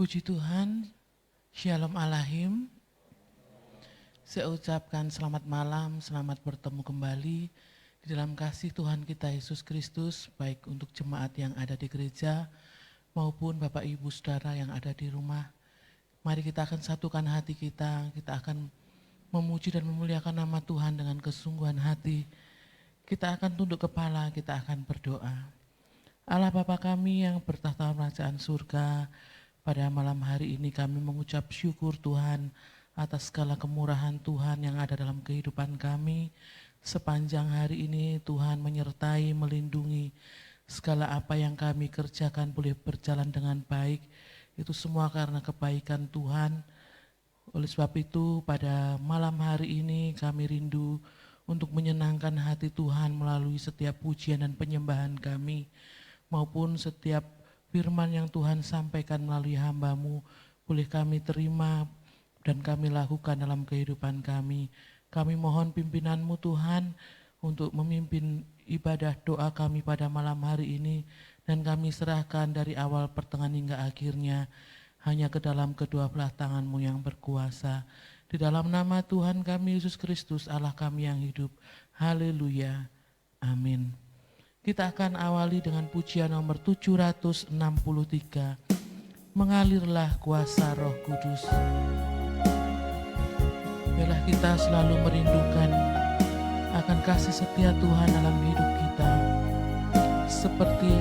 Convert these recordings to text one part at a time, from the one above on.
Puji Tuhan, Shalom Alahim. Saya ucapkan selamat malam, selamat bertemu kembali di dalam kasih Tuhan kita Yesus Kristus, baik untuk jemaat yang ada di gereja maupun Bapak Ibu Saudara yang ada di rumah. Mari kita akan satukan hati kita akan memuji dan memuliakan nama Tuhan dengan kesungguhan hati. Kita akan tunduk kepala, kita akan berdoa. Allah Bapa kami yang bertahta kerajaan surga, pada malam hari ini kami mengucap syukur Tuhan atas segala kemurahan Tuhan yang ada dalam kehidupan kami. Sepanjang hari ini Tuhan menyertai, melindungi segala apa yang kami kerjakan boleh berjalan dengan baik. Itu semua karena kebaikan Tuhan. Oleh sebab itu pada malam hari ini kami rindu untuk menyenangkan hati Tuhan melalui setiap pujian dan penyembahan kami, maupun setiap firman yang Tuhan sampaikan melalui hamba-Mu, boleh kami terima dan kami lakukan dalam kehidupan kami. Kami mohon pimpinan-Mu Tuhan untuk memimpin ibadah doa kami pada malam hari ini, dan kami serahkan dari awal pertengahan hingga akhirnya hanya ke dalam kedua belah tangan-Mu yang berkuasa. Di dalam nama Tuhan kami Yesus Kristus, Allah kami yang hidup. Haleluya. Amin. Kita akan awali dengan pujian nomor 763, Mengalirlah Kuasa Roh Kudus. Biarlah kita selalu merindukan akan kasih setia Tuhan dalam hidup kita, seperti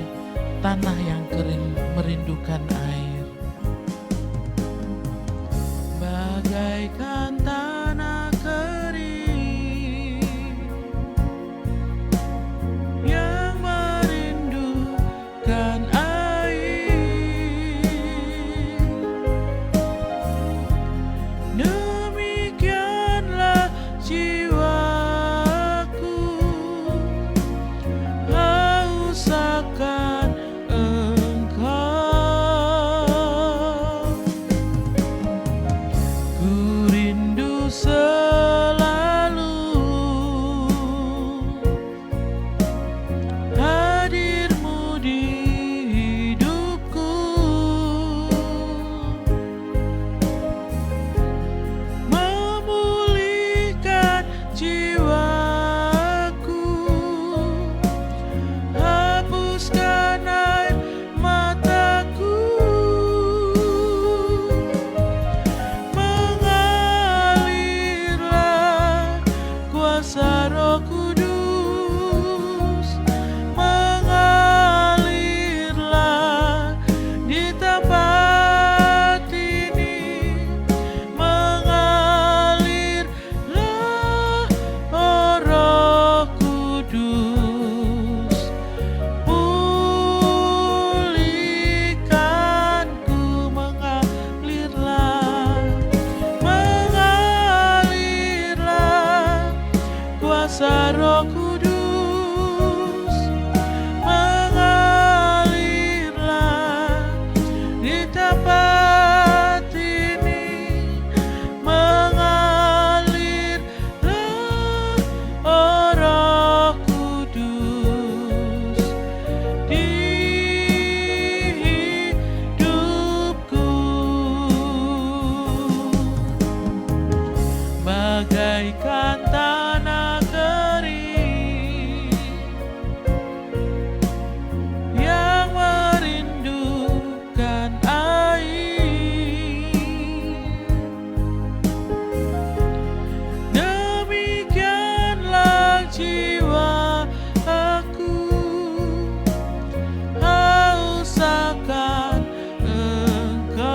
tanah yang kering merindukan air. Bagaikan tanah kering dan air, demikianlah jiwaku haus akan Engkau. Ku rindu selalu hadir-Mu di Roh Kudus, mengalirlah di tempat ini, mengalirlah, oh Roh Kudus, di hidupku, bagaikan tanah yang merindukan air, demikianlah jiwa aku haus akan Engkau.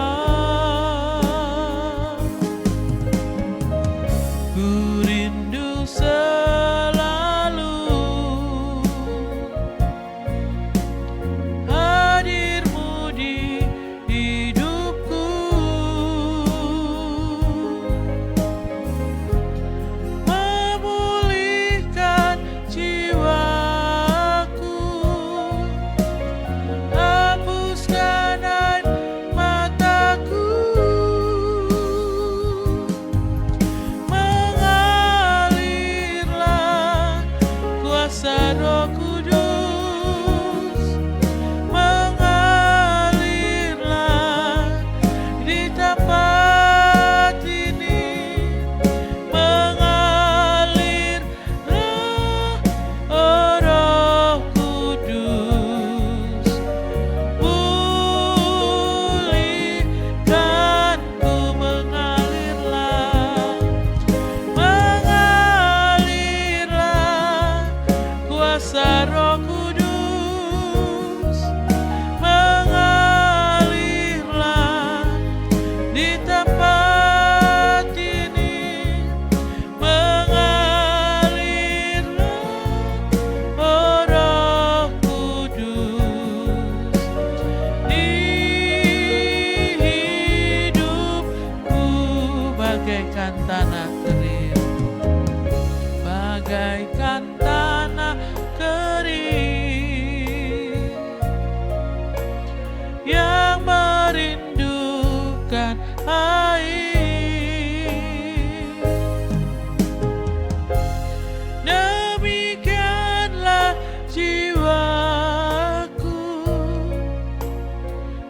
Ku rindu selalu hadir-Mu di hidupku, memulihkan jiwaku, hapuskan air mataku, mengalirlah kuasa Roh Kudus, mengalirlah bagaikan tanah kering yang merindukan air. Demikianlah jiwaku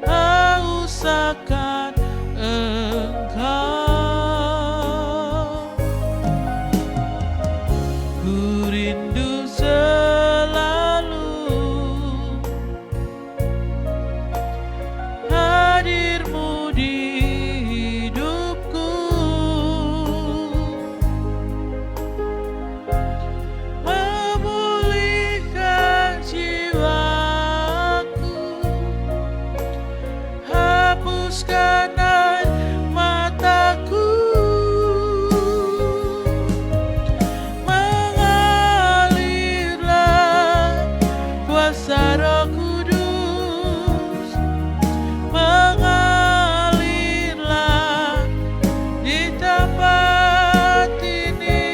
haus akan Engkau. Ku rindu selalu hadir-Mu di hidupku, memulihkan jiwaku, hapuskan air mataku, mengalirlah kuasa Roh Kudus, mengalirlah di tempat ini,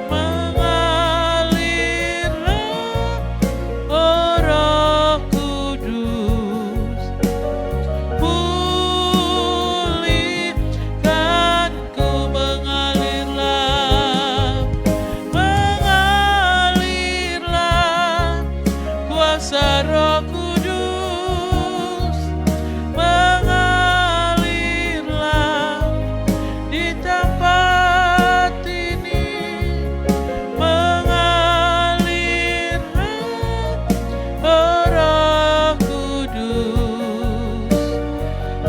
mengalirlah, oh Roh Kudus, pulihkanku, mengalirlah, mengalirlah kuasa Roh Kudus, mengalirlah di tempat ini, mengalirlah, oh Roh Kudus,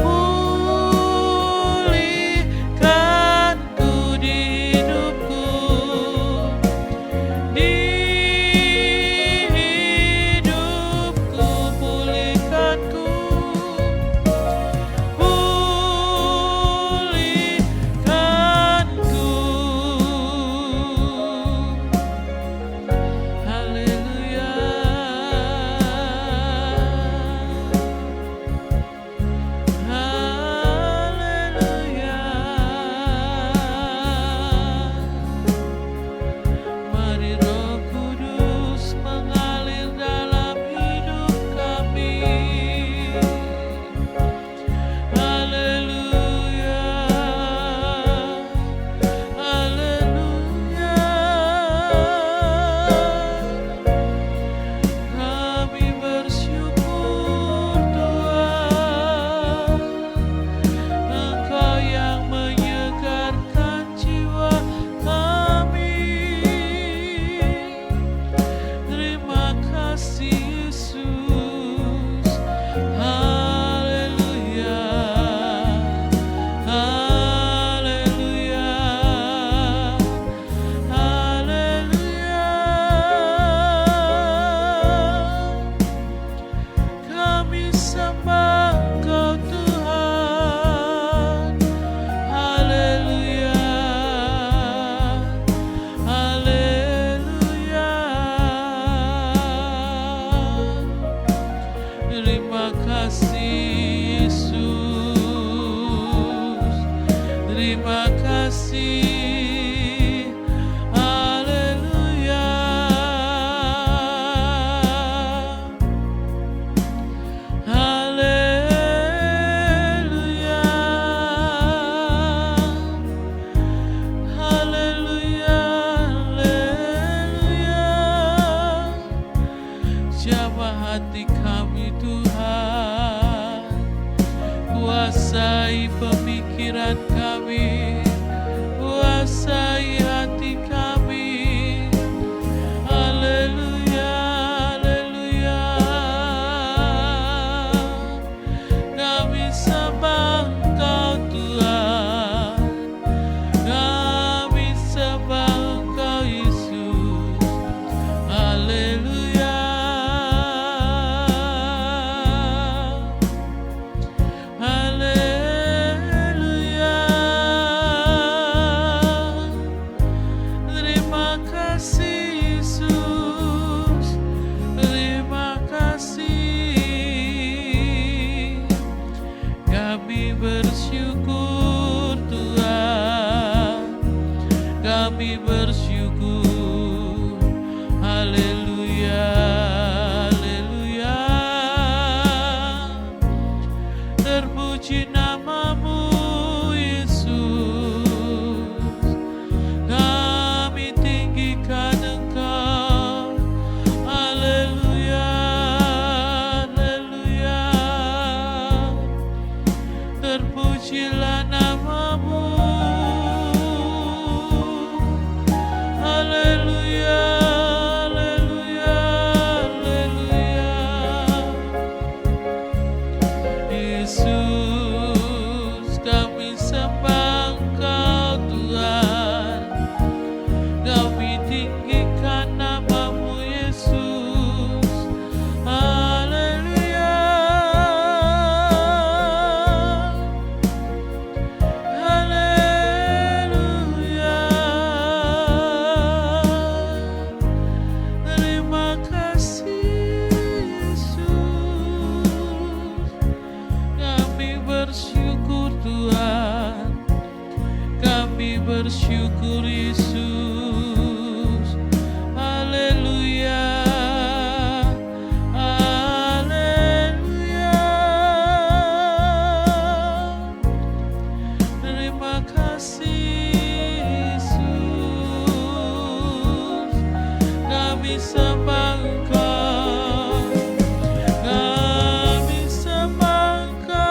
pulihkanku di hidupku, di hidupku, pulihkanku, pulihkanku. Haleluya, haleluya. Mari Roh Kudus mengalir dalam hidup kami. Haleluya, haleluya. Kami bersyukur Tuhan, Engkau yang menyegarkan jiwa kami. Terima kasih Yesus. Haleluya, haleluya, haleluya. Kami sembah Engkau Tuhan. Haleluya, haleluya. Terima kasih Yesus. Terima kasih. Haleluya, haleluya, haleluya, haleluya. Jamah hati kami Tuhan, kuasai pemikiran kami, kuasai hati kami. Haleluya, haleluya. Kami sembah Engkau Tuhan, kami sembah Engkau Yesus. Haleluya, haleluya. Bersyukur Yesus, haleluya, haleluya. Terima kasih Yesus, kami sembah Engkau, kami sembah Engkau.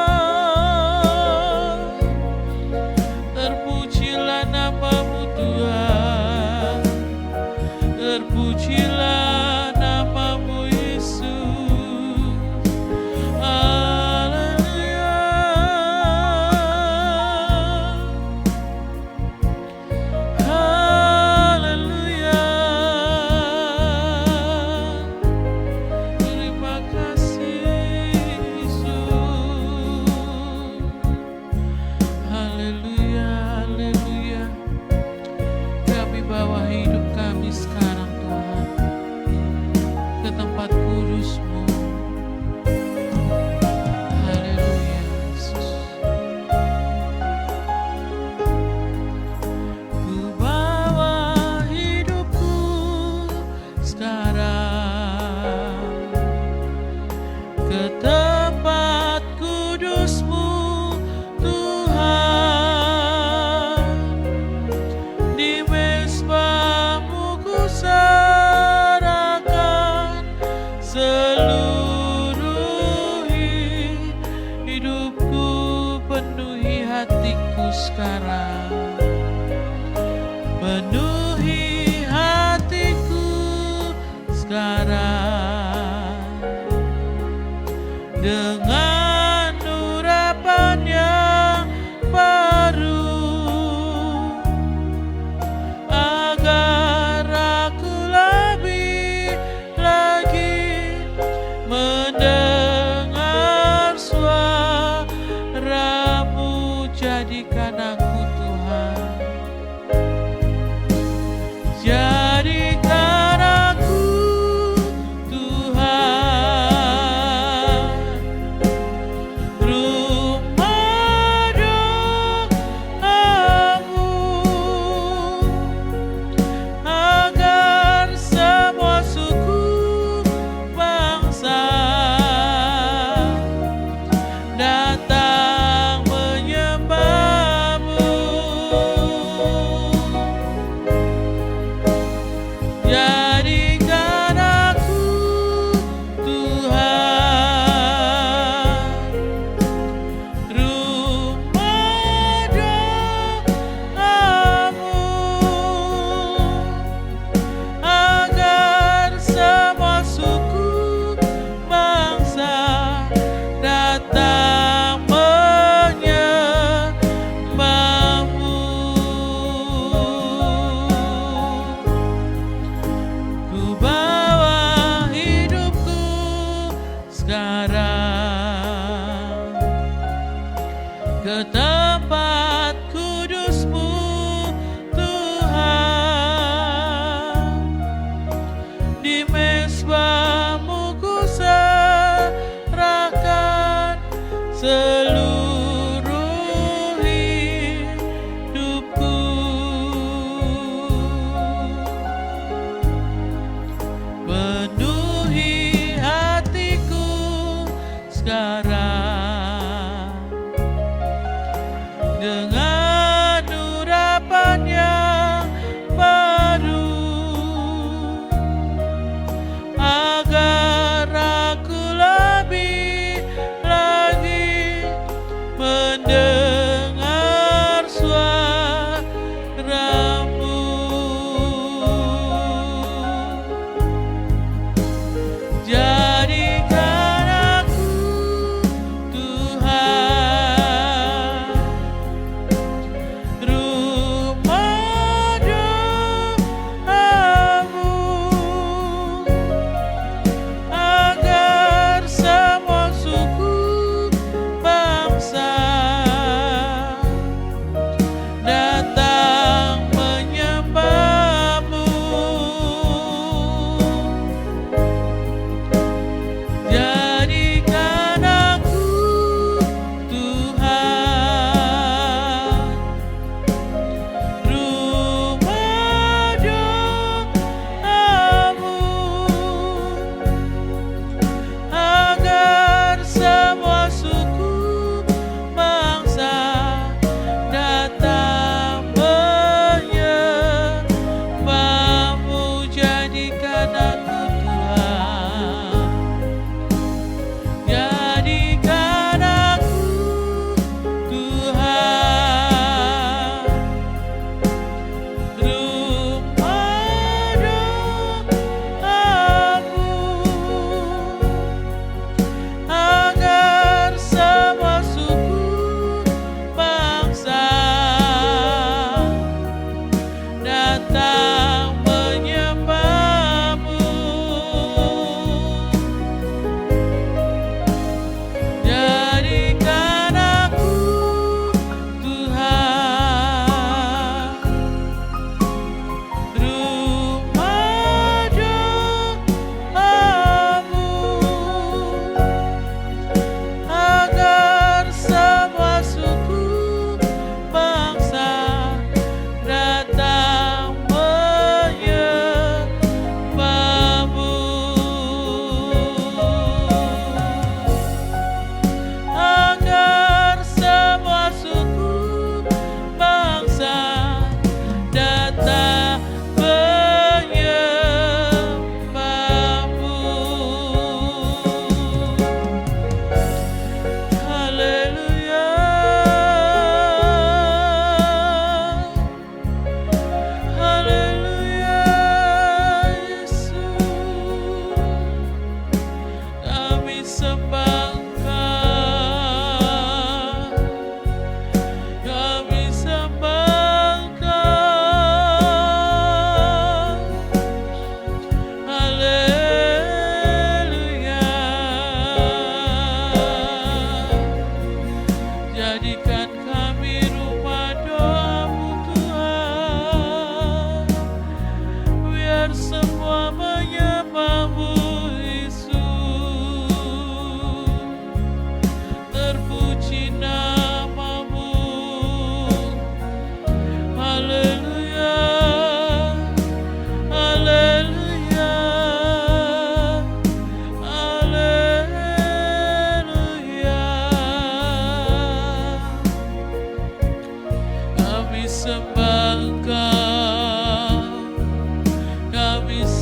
Terpujilah namamu Tuhan, terpujilah namamu Yesus, haleluya, haleluya. Terima kasih Yesus, haleluya, haleluya. Kami bawa hidup kami sekarang Tuhan ke tempat kudus-Mu. Haleluya Yesus. Ku bawa hidupku sekarang ke tempat kudus-Mu Tuhan. Di mezbah-Mu ku serahkan seluruh hidupku, penuhi hatiku sekarang, penuhi hatiku sekarang dengan urapan yang baru, agar aku lebih lagi mendengar suara-Mu. Jadikan aku Tuhan, jadikan aku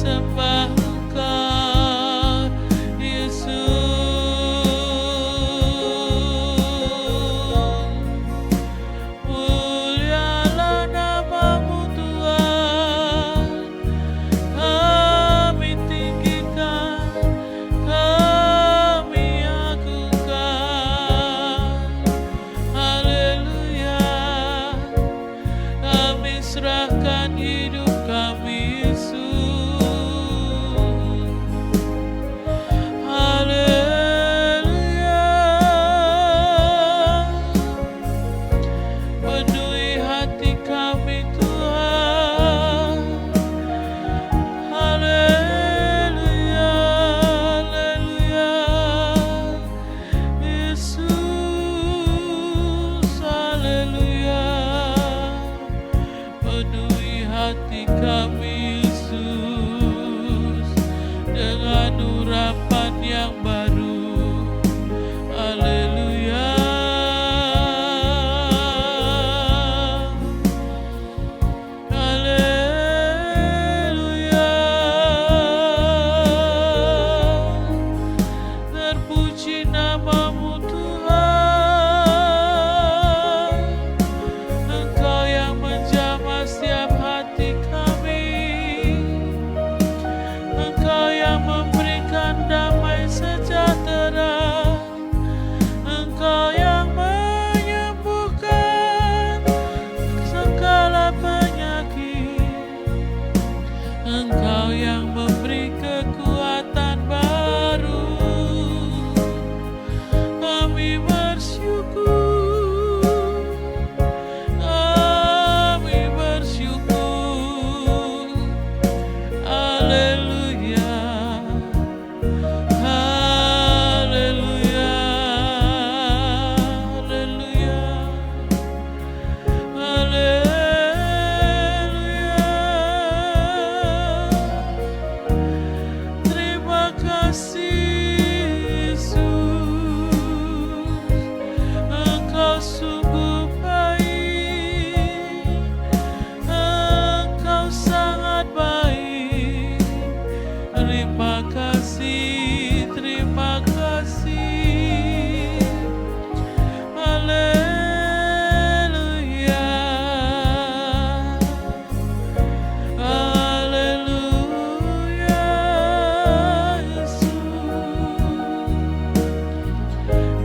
sembah Engkau, Yesus. Mulialah nama-Mu Tuhan, kami tinggikan, kami agungkan. Haleluya, kami serahkan hidup kami, Yesus. Haleluya, penuhi hati kami Tuhan. Haleluya, haleluya, Yesus. Haleluya, penuhi hati kami, Yesus, dengan urapan yang baru. Haleluya, haleluya, terpuji nama-Mu Tuhan. Engkau yang menjamah setiap hati kami, Engkau yang memberikan damai sejahtera, Engkau yang menyembuhkan segala penyakit, Engkau yang memberi kekuatan baru. Kami bersyukur, kami bersyukur. Haleluya, haleluya, haleluya, haleluya. Terima kasih, Yesus, Engkau sungguh baik, Engkau sangat baik. Terima kasih, terima kasih. Haleluya, haleluya, Yesus.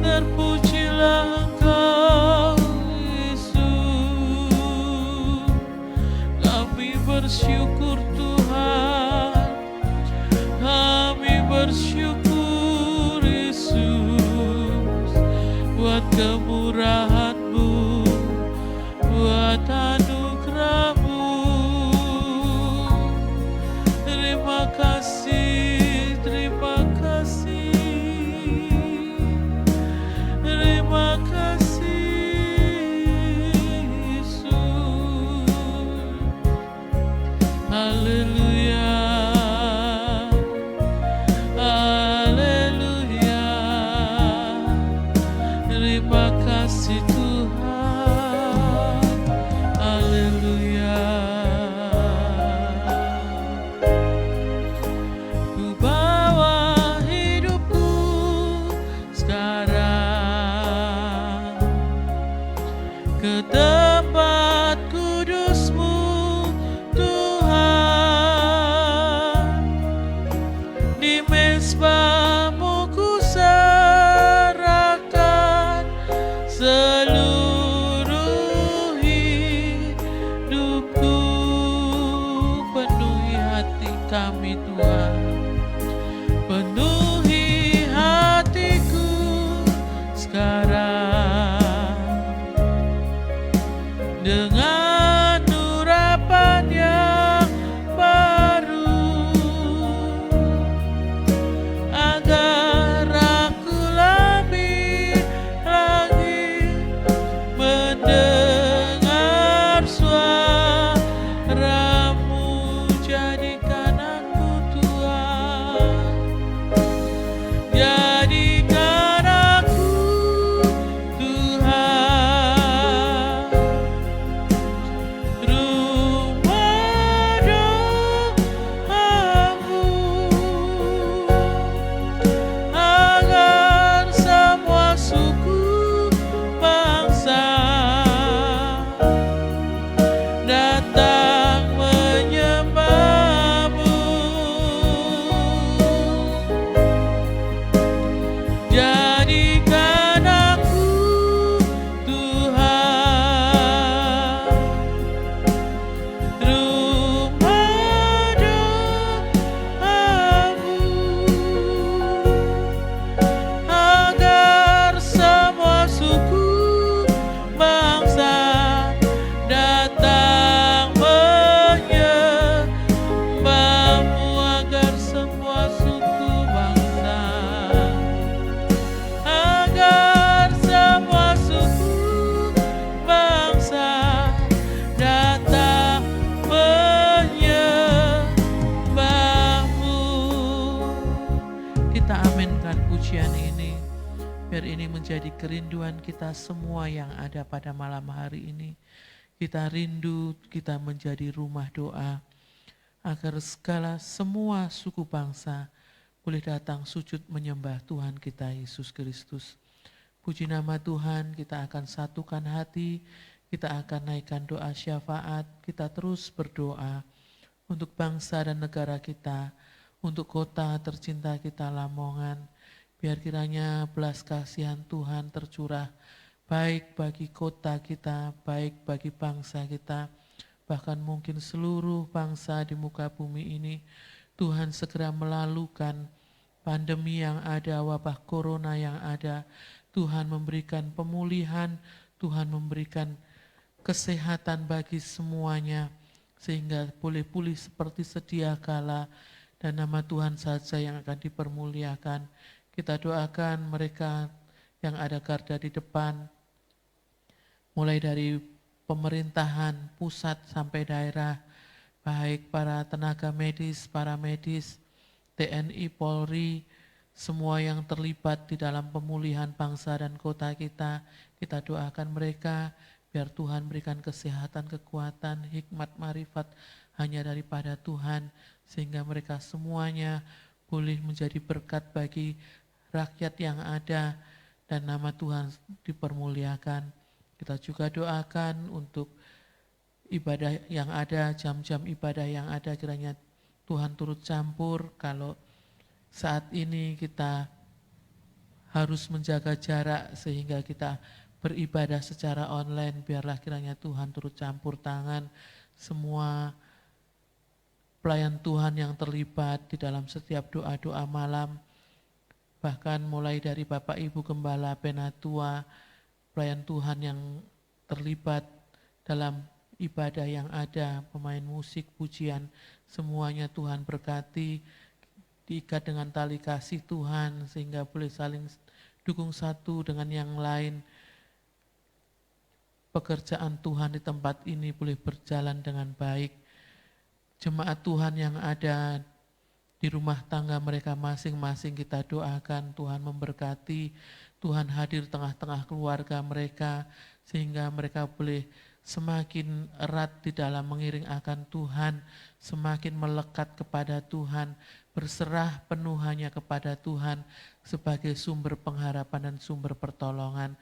Terpujilah Engkau, Yesus. Kami bersyukur Tuhan, kami bersyukur Yesus, buat kemurahan-Mu, buat anugerah-Mu. Terima kasih, terima kasih, terima kasih, Yesus. Haleluya, haleluya, terima kasih Tuhan. Haleluya. Ku bawa hidupku sekarang ke tempat kudus-Mu Tuhan. Di mezbah-Mu ku serahkan seluruh hidupku. Penuhi hati kami Tuhan, penuhi hatiku sekarang dengan urapan yang baru, agar aku lebih lagi mendengar suara-Mu. Jadikan aku Tuhan pujian ini. Biar ini menjadi kerinduan kita semua yang ada pada malam hari ini. Kita rindu, kita menjadi rumah doa, agar segala semua suku bangsa boleh datang sujud menyembah Tuhan kita Yesus Kristus. Puji nama Tuhan, kita akan satukan hati, kita akan naikkan doa syafaat, kita terus berdoa untuk bangsa dan negara kita, untuk kota tercinta kita Lamongan. Biar kiranya belas kasihan Tuhan tercurah, baik bagi kota kita, baik bagi bangsa kita, bahkan mungkin seluruh bangsa di muka bumi ini. Tuhan segera melalukan pandemi yang ada, wabah corona yang ada. Tuhan memberikan pemulihan, Tuhan memberikan kesehatan bagi semuanya, sehingga boleh pulih seperti sedia kala, dan nama Tuhan saja yang akan dipermuliakan. Kita doakan mereka yang ada garda di depan, mulai dari pemerintahan pusat sampai daerah, baik para tenaga medis, para medis, TNI, Polri, semua yang terlibat di dalam pemulihan bangsa dan kota kita doakan mereka, biar Tuhan berikan kesehatan, kekuatan, hikmat, marifat hanya daripada Tuhan, sehingga mereka semuanya boleh menjadi berkat bagi rakyat yang ada, dan nama Tuhan dipermuliakan. Kita juga doakan untuk ibadah yang ada, jam-jam ibadah yang ada, kiranya Tuhan turut campur. Kalau saat ini kita harus menjaga jarak sehingga kita beribadah secara online, biarlah kiranya Tuhan turut campur tangan semua pelayan Tuhan yang terlibat di dalam setiap doa-doa malam, bahkan mulai dari Bapak Ibu Gembala, Penatua, pelayan Tuhan yang terlibat dalam ibadah yang ada, pemain musik, pujian, semuanya Tuhan berkati, diikat dengan tali kasih Tuhan sehingga boleh saling dukung satu dengan yang lain. Pekerjaan Tuhan di tempat ini boleh berjalan dengan baik. Jemaat Tuhan yang ada di rumah tangga mereka masing-masing kita doakan Tuhan memberkati, Tuhan hadir tengah-tengah keluarga mereka, sehingga mereka boleh semakin erat di dalam mengiring akan Tuhan, semakin melekat kepada Tuhan, berserah penuh hanya kepada Tuhan sebagai sumber pengharapan dan sumber pertolongan.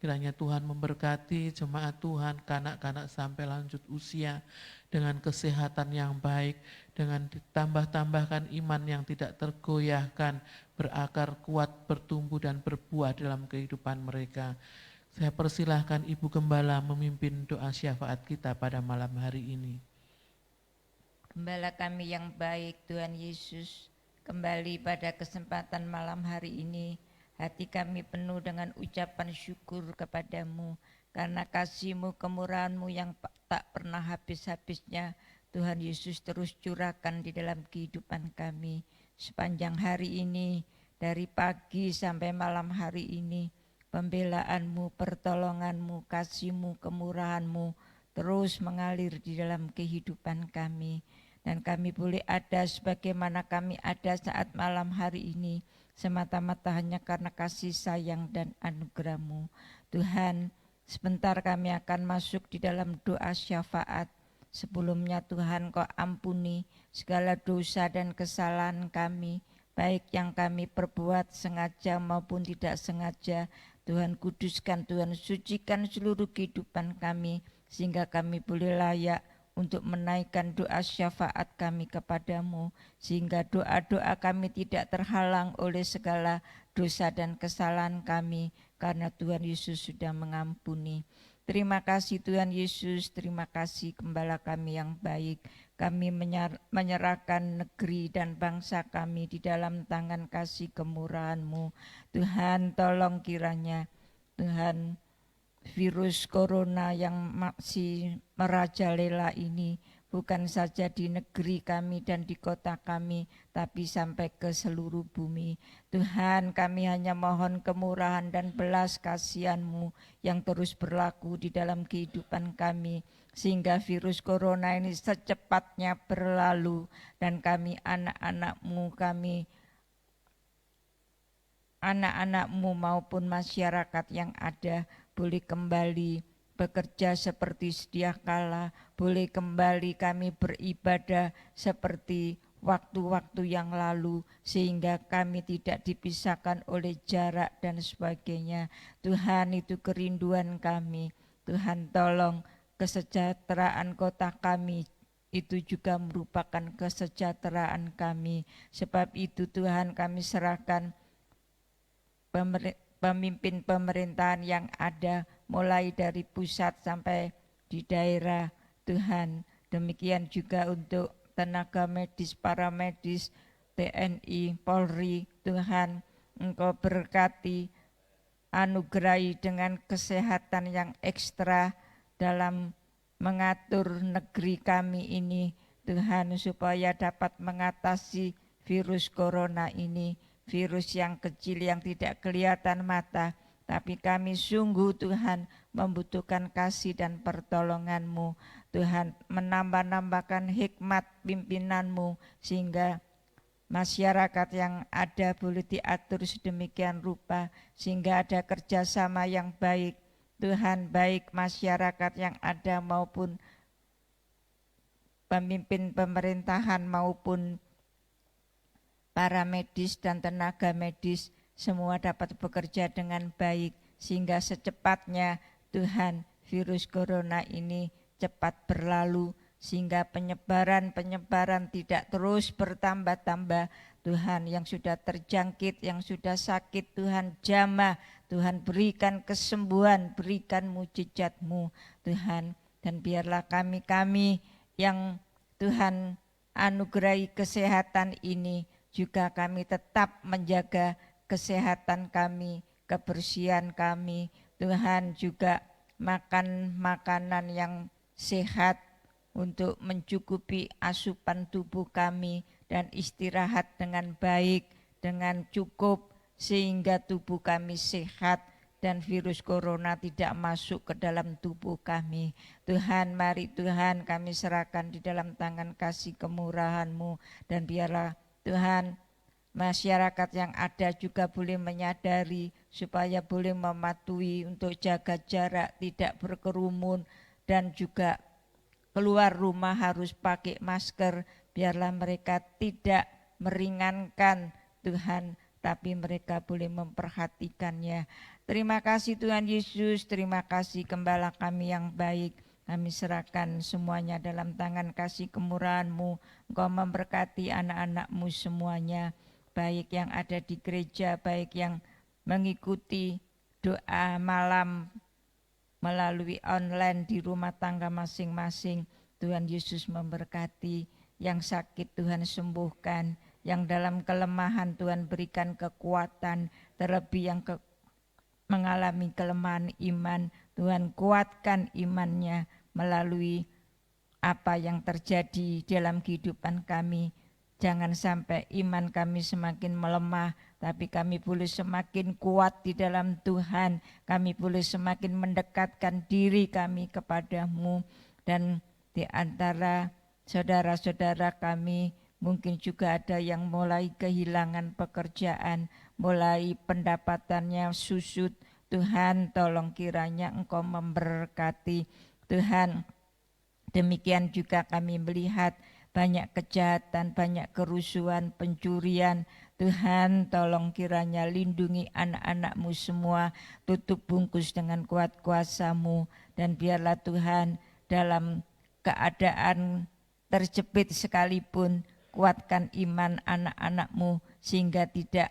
Kiranya Tuhan memberkati jemaat Tuhan, kanak-kanak sampai lanjut usia dengan kesehatan yang baik, dengan ditambah-tambahkan iman yang tidak tergoyahkan, berakar kuat, bertumbuh dan berbuah dalam kehidupan mereka. Saya persilahkan Ibu Gembala memimpin doa syafaat kita pada malam hari ini. Gembala kami yang baik, Tuhan Yesus, kembali pada kesempatan malam hari ini, hati kami penuh dengan ucapan syukur kepadamu, karena kasih-Mu, kemurahan-Mu yang tak pernah habis-habisnya, Tuhan Yesus terus curahkan di dalam kehidupan kami. Sepanjang hari ini, dari pagi sampai malam hari ini, pembelaan-Mu, pertolongan-Mu, kasih-Mu, kemurahan-Mu terus mengalir di dalam kehidupan kami. Dan kami boleh ada sebagaimana kami ada saat malam hari ini, semata-mata hanya karena kasih sayang dan anugerah-Mu. Tuhan, sebentar kami akan masuk di dalam doa syafaat. Sebelumnya Tuhan, Kau ampuni segala dosa dan kesalahan kami, baik yang kami perbuat sengaja maupun tidak sengaja. Tuhan kuduskan, Tuhan sucikan seluruh kehidupan kami, sehingga kami boleh layak untuk menaikkan doa syafaat kami kepadamu, sehingga doa-doa kami tidak terhalang oleh segala dosa dan kesalahan kami, karena Tuhan Yesus sudah mengampuni. Terima kasih Tuhan Yesus, terima kasih Gembala kami yang baik. Kami menyerahkan negeri dan bangsa kami di dalam tangan kasih kemurahan-Mu. Tuhan, tolong kiranya Tuhan, virus corona yang masih merajalela ini bukan saja di negeri kami dan di kota kami, tapi sampai ke seluruh bumi. Tuhan, kami hanya mohon kemurahan dan belas kasihan-Mu yang terus berlaku di dalam kehidupan kami, sehingga virus corona ini secepatnya berlalu, dan kami anak-anak-Mu, kami anak-anak-Mu maupun masyarakat yang ada boleh kembali bekerja seperti sedia kala, boleh kembali kami beribadah seperti waktu-waktu yang lalu, sehingga kami tidak dipisahkan oleh jarak dan sebagainya. Tuhan, itu kerinduan kami. Tuhan, tolong kesejahteraan kota kami itu juga merupakan kesejahteraan kami. Sebab itu Tuhan, kami serahkan pemimpin pemerintahan yang ada mulai dari pusat sampai di daerah. Tuhan, demikian juga untuk tenaga medis, paramedis, TNI, Polri. Tuhan, Engkau berkati, anugerahi dengan kesehatan yang ekstra dalam mengatur negeri kami ini, Tuhan, supaya dapat mengatasi virus corona ini, virus yang kecil yang tidak kelihatan mata, tapi kami sungguh Tuhan membutuhkan kasih dan pertolongan-Mu. Tuhan, menambah-nambahkan hikmat pimpinan-Mu sehingga masyarakat yang ada boleh diatur sedemikian rupa sehingga ada kerjasama yang baik. Tuhan, baik masyarakat yang ada maupun pemimpin pemerintahan maupun para medis dan tenaga medis semua dapat bekerja dengan baik sehingga secepatnya Tuhan virus corona ini cepat berlalu sehingga penyebaran tidak terus bertambah-tambah. Tuhan, yang sudah terjangkit, yang sudah sakit, Tuhan jamah, Tuhan berikan kesembuhan, berikan mujizat-Mu Tuhan. Dan biarlah kami yang Tuhan anugerahi kesehatan ini, juga kami tetap menjaga kesehatan kami, kebersihan kami. Tuhan, juga makan makanan yang sehat untuk mencukupi asupan tubuh kami dan istirahat dengan baik, dengan cukup sehingga tubuh kami sehat dan virus corona tidak masuk ke dalam tubuh kami. Tuhan, mari Tuhan kami serahkan di dalam tangan kasih kemurahan-Mu, dan biarlah Tuhan masyarakat yang ada juga boleh menyadari supaya boleh mematuhi untuk jaga jarak, tidak berkerumun, dan juga keluar rumah harus pakai masker. Biarlah mereka tidak meringankan Tuhan, tapi mereka boleh memperhatikannya. Terima kasih Tuhan Yesus, terima kasih Gembala kami yang baik. Kami serahkan semuanya dalam tangan kasih kemurahan-Mu. Engkau memberkati anak-anak-Mu semuanya, baik yang ada di gereja, baik yang mengikuti doa malam melalui online di rumah tangga masing-masing. Tuhan Yesus memberkati, yang sakit Tuhan sembuhkan, yang dalam kelemahan Tuhan berikan kekuatan, terlebih yang mengalami kelemahan iman, Tuhan kuatkan imannya melalui apa yang terjadi dalam kehidupan kami. Jangan sampai iman kami semakin melemah, tapi kami boleh semakin kuat di dalam Tuhan. Kami boleh semakin mendekatkan diri kami kepada-Mu. Dan di antara saudara-saudara kami mungkin juga ada yang mulai kehilangan pekerjaan, mulai pendapatannya susut. Tuhan, tolong kiranya Engkau memberkati. Tuhan, demikian juga kami melihat banyak kejahatan, banyak kerusuhan, pencurian. Tuhan, tolong kiranya lindungi anak-anak-Mu semua, tutup bungkus dengan kuat kuasa-Mu, dan biarlah Tuhan dalam keadaan terjepit sekalipun, kuatkan iman anak-anak-Mu sehingga tidak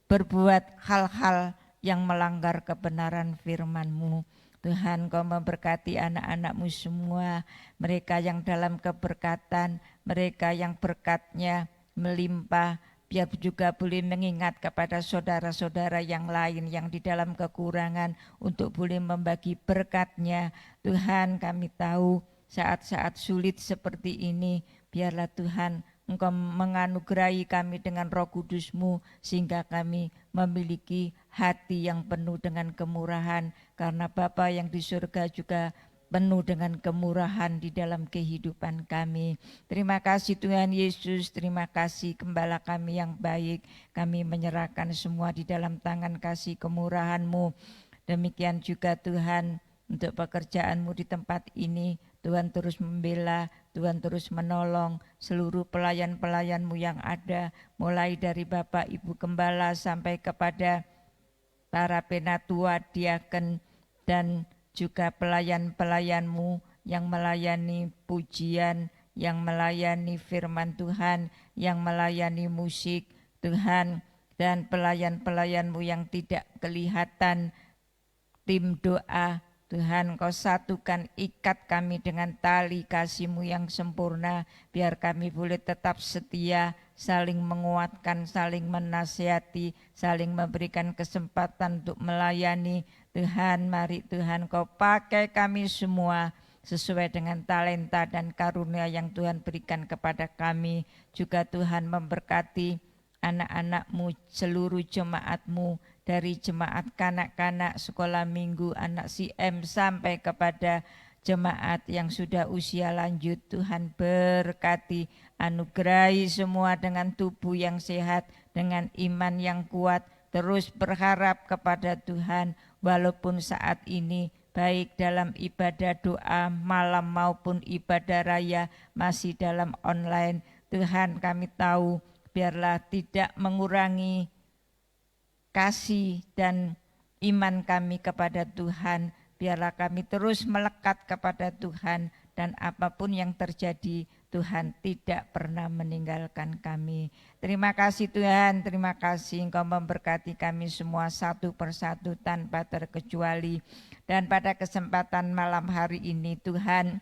berbuat hal-hal yang melanggar kebenaran firman-Mu. Tuhan, Kau memberkati anak-anak-Mu semua, mereka yang dalam keberkatan, mereka yang berkatnya melimpah, biar juga boleh mengingat kepada saudara-saudara yang lain yang di dalam kekurangan untuk boleh membagi berkat-Nya. Tuhan, kami tahu saat-saat sulit seperti ini, biarlah Tuhan Engkau menganugerahi kami dengan Roh Kudus-Mu sehingga kami memiliki hati yang penuh dengan kemurahan, karena Bapa yang di surga juga penuh dengan kemurahan di dalam kehidupan kami. Terima kasih Tuhan Yesus, terima kasih Gembala kami yang baik. Kami menyerahkan semua di dalam tangan kasih kemurahan-Mu. Demikian juga Tuhan untuk pekerjaan-Mu di tempat ini. Tuhan terus membela, Tuhan terus menolong seluruh pelayan-pelayan-Mu yang ada, mulai dari Bapak Ibu Gembala sampai kepada para penatua, diaken, dan juga pelayan-pelayan-Mu yang melayani pujian, yang melayani firman Tuhan, yang melayani musik Tuhan, dan pelayan-pelayan-Mu yang tidak kelihatan, tim doa. Tuhan, Kau satukan, ikat kami dengan tali kasih-Mu yang sempurna, biar kami boleh tetap setia, saling menguatkan, saling menasihati, saling memberikan kesempatan untuk melayani. Tuhan, mari Tuhan Kau pakai kami semua sesuai dengan talenta dan karunia yang Tuhan berikan kepada kami. Juga Tuhan memberkati anak-anak-Mu, seluruh jemaat-Mu, dari jemaat kanak-kanak, sekolah minggu, anak CM, sampai kepada jemaat yang sudah usia lanjut. Tuhan berkati, anugerahi semua dengan tubuh yang sehat, dengan iman yang kuat, terus berharap kepada Tuhan walaupun saat ini baik dalam ibadah doa malam maupun ibadah raya masih dalam online. Tuhan, kami tahu biarlah tidak mengurangi kasih dan iman kami kepada Tuhan. Biarlah kami terus melekat kepada Tuhan, dan apapun yang terjadi, Tuhan tidak pernah meninggalkan kami. Terima kasih Tuhan, terima kasih Engkau memberkati kami semua satu persatu tanpa terkecuali. Dan pada kesempatan malam hari ini Tuhan,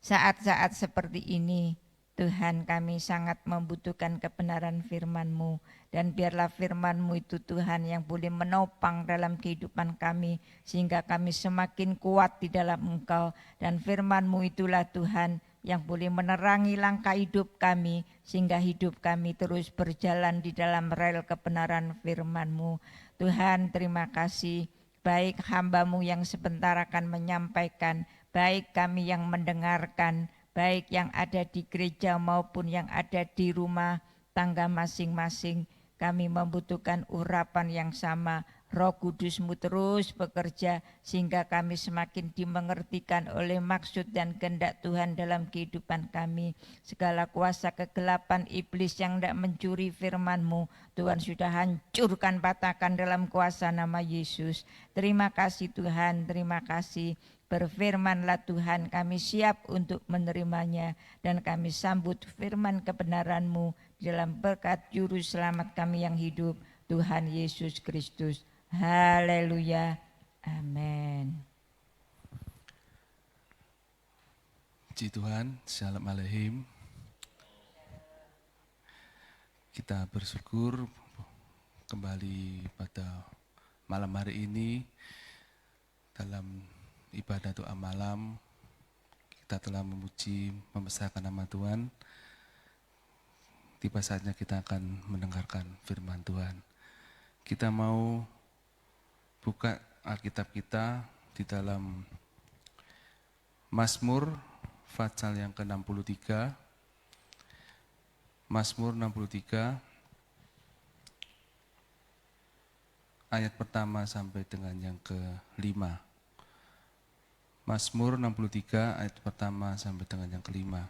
saat-saat seperti ini Tuhan, kami sangat membutuhkan kebenaran firman-Mu, dan biarlah firman-Mu itu Tuhan yang boleh menopang dalam kehidupan kami sehingga kami semakin kuat di dalam Engkau, dan firman-Mu itulah Tuhan yang boleh menerangi langkah hidup kami sehingga hidup kami terus berjalan di dalam rel kebenaran firman-Mu. Tuhan, terima kasih, baik hamba-Mu yang sebentar akan menyampaikan, baik kami yang mendengarkan, baik yang ada di gereja maupun yang ada di rumah tangga masing-masing. Kami membutuhkan urapan yang sama. Roh Kudus-Mu terus bekerja sehingga kami semakin dimengertikan oleh maksud dan kehendak Tuhan dalam kehidupan kami. Segala kuasa kegelapan iblis yang tidak mencuri firman-Mu, Tuhan sudah hancurkan, patahkan dalam kuasa nama Yesus. Terima kasih Tuhan, terima kasih. Berfirmanlah Tuhan, kami siap untuk menerimanya, dan kami sambut firman kebenaran-Mu dalam berkat juru selamat kami yang hidup, Tuhan Yesus Kristus. Haleluya. Amin. Puji Tuhan, Shalom Aleichem. Kita bersyukur kembali pada malam hari ini dalam ibadah doa malam. Kita telah memuji, membesarkan nama Tuhan. Tiba saatnya kita akan mendengarkan firman Tuhan. Kita mau buka Alkitab kita di dalam Mazmur pasal yang ke-63. Mazmur 63 ayat pertama sampai dengan yang ke-5. Mazmur 63 ayat pertama sampai dengan yang ke-5.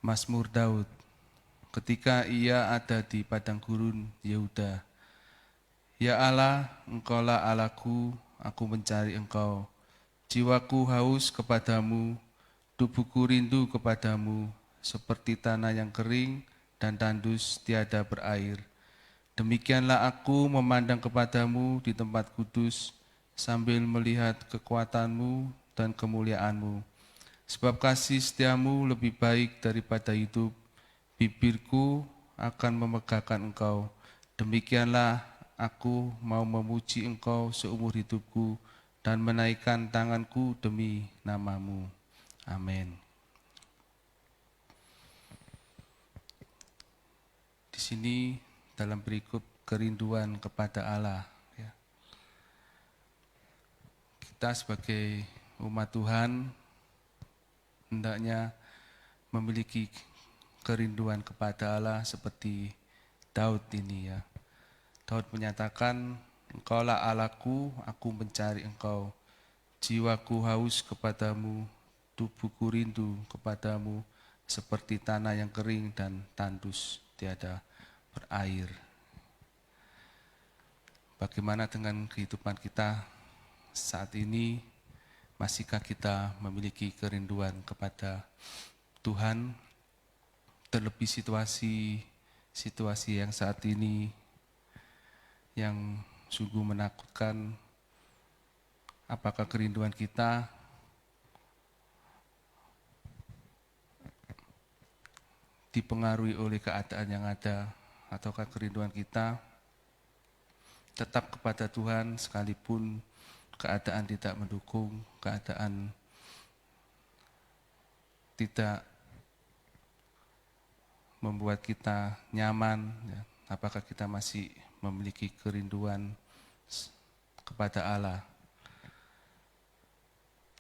Mazmur Daud, ketika ia ada di padang gurun Yehuda. Ya Allah, Engkaulah Allahku, aku mencari Engkau. Jiwaku haus kepadamu, tubuhku rindu kepadamu, seperti tanah yang kering dan tandus tiada berair. Demikianlah aku memandang kepadamu di tempat kudus, sambil melihat kekuatanmu dan kemuliaanmu. Sebab kasih setiamu lebih baik daripada hidup, bibirku akan memegahkan Engkau. Demikianlah aku mau memuji Engkau seumur hidupku dan menaikkan tanganku demi nama-Mu. Amin. Di sini dalam berikut kerinduan kepada Allah. Ya. kita sebagai umat Tuhan hendaknya memiliki kerinduan kepada Allah seperti Daud ini ya. Daud menyatakan, Engkaulah Allahku, aku mencari Engkau. Jiwaku haus kepadamu, tubuhku rindu kepadamu, seperti tanah yang kering dan tandus tiada berair. Bagaimana dengan kehidupan kita saat ini? Masihkah kita memiliki kerinduan kepada Tuhan? Terlebih situasi yang saat ini yang sungguh menakutkan. Apakah kerinduan kita dipengaruhi oleh keadaan yang ada, ataukah kerinduan kita tetap kepada Tuhan sekalipun keadaan tidak mendukung, keadaan tidak membuat kita nyaman, ya. Apakah kita masih memiliki kerinduan kepada Allah?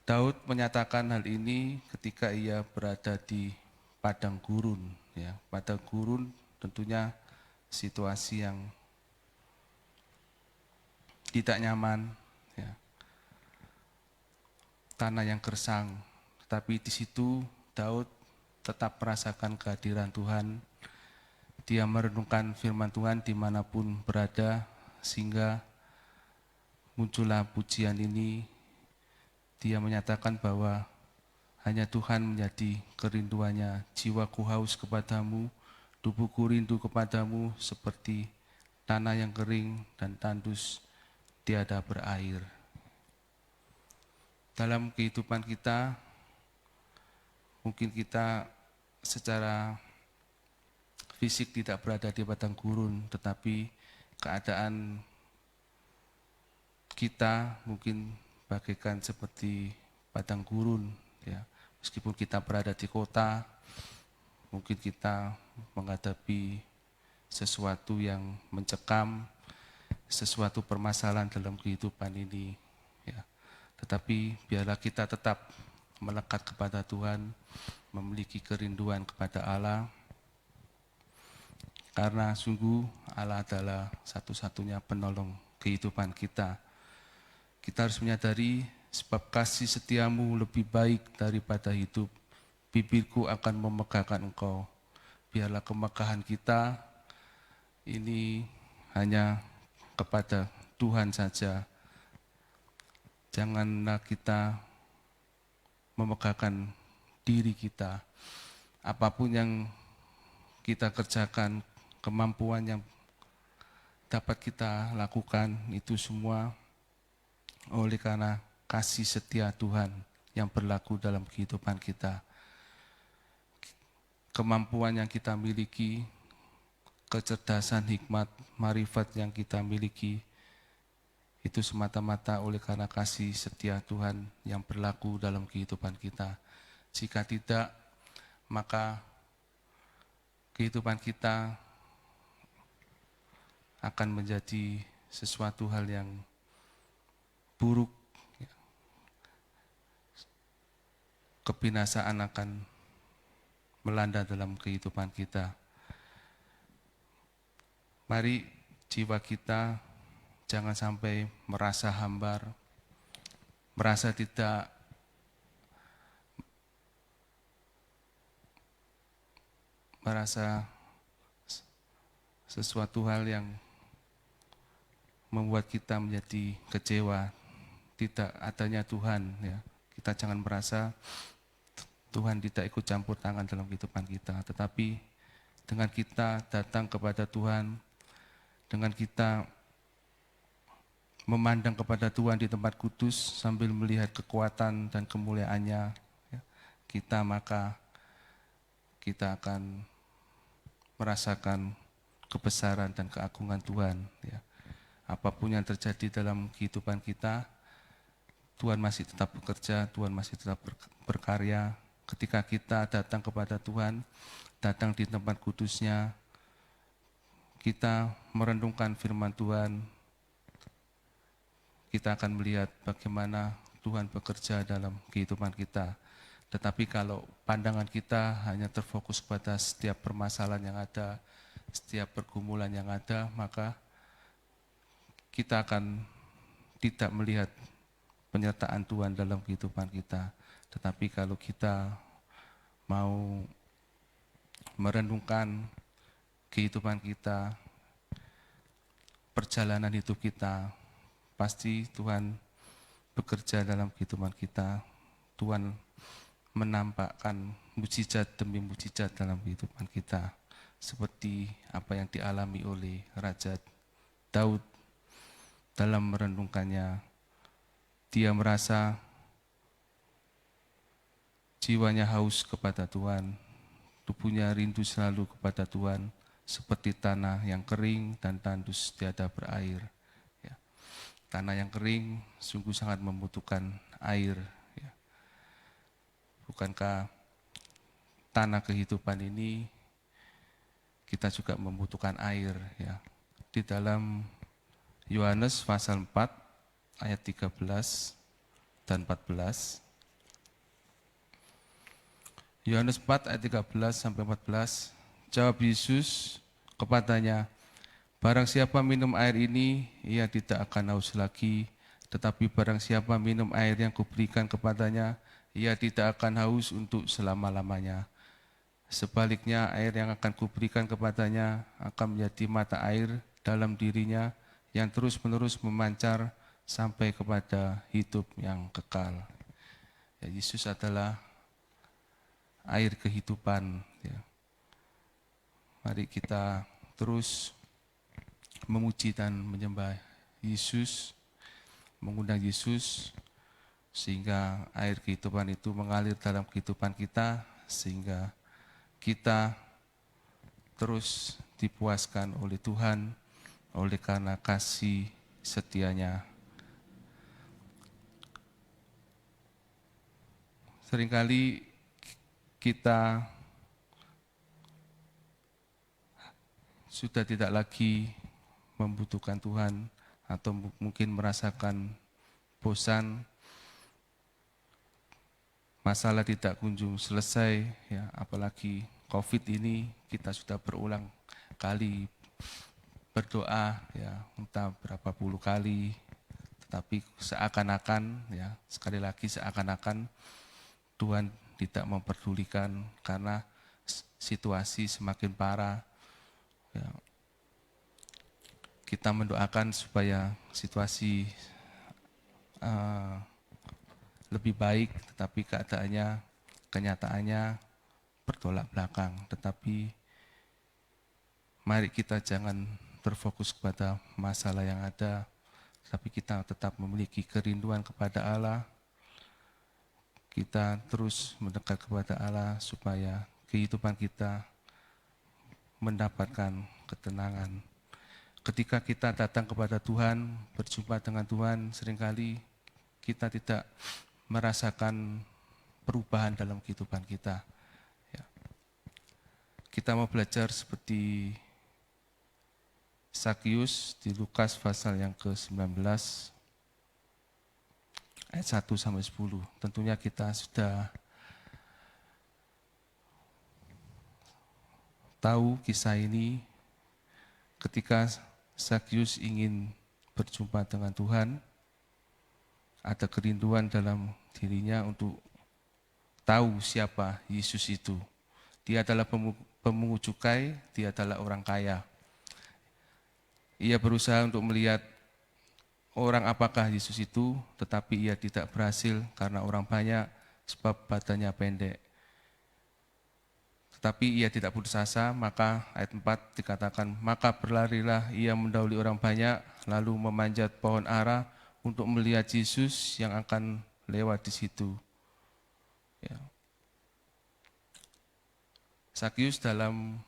Daud menyatakan hal ini ketika ia berada di padang gurun. Ya, padang gurun tentunya situasi yang tidak nyaman, ya. Tanah yang gersang. Tetapi di situ Daud tetap merasakan kehadiran Tuhan. Dia merenungkan firman Tuhan dimanapun berada, sehingga muncullah pujian ini. Dia menyatakan bahwa hanya Tuhan menjadi kerinduannya. Jiwaku haus kepadamu, tubuhku rindu kepadamu, seperti tanah yang kering dan tandus tiada berair. Dalam kehidupan kita, mungkin kita secara fisik tidak berada di padang gurun, tetapi keadaan kita mungkin bagaikan seperti padang gurun, ya. Meskipun kita berada di kota, mungkin kita menghadapi sesuatu yang mencekam, sesuatu permasalahan dalam kehidupan ini, ya. Tetapi biarlah kita tetap melekat kepada Tuhan, memiliki kerinduan kepada Allah, karena sungguh Allah adalah satu-satunya penolong kehidupan kita. Kita harus menyadari sebab kasih setiamu lebih baik daripada hidup. Bibirku akan memegahkan engkau. Biarlah kemekahan kita ini hanya kepada Tuhan saja. Janganlah kita memegahkan diri kita. Apapun yang kita kerjakan, kemampuan yang dapat kita lakukan, itu semua oleh karena kasih setia Tuhan yang berlaku dalam kehidupan kita. Kemampuan yang kita miliki, kecerdasan, hikmat, marifat yang kita miliki, itu semata-mata oleh karena kasih setia Tuhan yang berlaku dalam kehidupan kita. Jika tidak, maka kehidupan kita akan menjadi sesuatu hal yang buruk. Kebinasaan akan melanda dalam kehidupan kita. Mari jiwa kita jangan sampai merasa hambar, merasa tidak merasa sesuatu hal yang membuat kita menjadi kecewa, tidak adanya Tuhan, ya. Kita jangan merasa Tuhan tidak ikut campur tangan dalam kehidupan kita, tetapi dengan kita datang kepada Tuhan, dengan kita memandang kepada Tuhan di tempat kudus sambil melihat kekuatan dan kemuliaannya, ya, maka kita akan merasakan kebesaran dan keagungan Tuhan, ya. Apapun yang terjadi dalam kehidupan kita, Tuhan masih tetap bekerja, Tuhan masih tetap berkarya. Ketika kita datang kepada Tuhan, datang di tempat kudusnya, kita merenungkan firman Tuhan, kita akan melihat bagaimana Tuhan bekerja dalam kehidupan kita. Tetapi kalau pandangan kita hanya terfokus pada setiap permasalahan yang ada, setiap pergumulan yang ada, maka kita akan tidak melihat penyertaan Tuhan dalam kehidupan kita. Tetapi kalau kita mau merenungkan kehidupan kita, perjalanan hidup kita, pasti Tuhan bekerja dalam kehidupan kita. Tuhan menampakkan mujizat demi mujizat dalam kehidupan kita. Seperti apa yang dialami oleh Raja Daud dalam merenungkannya. Dia merasa jiwanya haus kepada Tuhan, tubuhnya rindu selalu kepada Tuhan, seperti tanah yang kering dan tandus tiada berair. Ya. Tanah yang kering sungguh sangat membutuhkan air. Ya. Bukankah tanah kehidupan ini kita juga membutuhkan air? Ya. Di dalam Yohanes pasal 4 ayat 13 dan 14. Yohanes 4 ayat 13 sampai 14. Jawab Yesus kepadanya, barang siapa minum air ini, ia tidak akan haus lagi. Tetapi barang siapa minum air yang kuberikan kepadanya, ia tidak akan haus untuk selama-lamanya. Sebaliknya, air yang akan kuberikan kepadanya akan menjadi mata air dalam dirinya yang terus-menerus memancar sampai kepada hidup yang kekal. Ya, Yesus adalah air kehidupan. Ya. Mari kita terus memuji dan menyembah Yesus, mengundang Yesus, sehingga air kehidupan itu mengalir dalam kehidupan kita, sehingga kita terus dipuaskan oleh Tuhan, oleh karena kasih setianya. Seringkali kita sudah tidak lagi membutuhkan Tuhan atau mungkin merasakan bosan, masalah tidak kunjung selesai, ya, apalagi COVID ini kita sudah berulang kali berdoa, ya, entah berapa puluh kali, tetapi seakan-akan, ya, sekali lagi seakan-akan Tuhan tidak memperdulikan karena situasi semakin parah. Ya. Kita mendoakan supaya situasi lebih baik, tetapi kenyataannya bertolak belakang. Tetapi mari kita jangan terfokus kepada masalah yang ada, tapi kita tetap memiliki kerinduan kepada Allah. Kita terus mendekat kepada Allah supaya kehidupan kita mendapatkan ketenangan. Ketika kita datang kepada Tuhan, berjumpa dengan Tuhan, seringkali kita tidak merasakan perubahan dalam kehidupan kita. Ya. Kita mau belajar seperti Sakius di Lukas pasal yang ke-19, ayat 1 sampai 10. Tentunya kita sudah tahu kisah ini ketika Sakius ingin berjumpa dengan Tuhan, ada kerinduan dalam dirinya untuk tahu siapa Yesus itu. Dia adalah pemungut cukai, dia adalah orang kaya. Ia berusaha untuk melihat orang apakah Yesus itu, tetapi ia tidak berhasil karena orang banyak, sebab badannya pendek. Tetapi ia tidak putus asa, maka ayat 4 dikatakan, maka berlarilah ia mendahului orang banyak, lalu memanjat pohon ara untuk melihat Yesus yang akan lewat di situ. Ya. Sakius dalam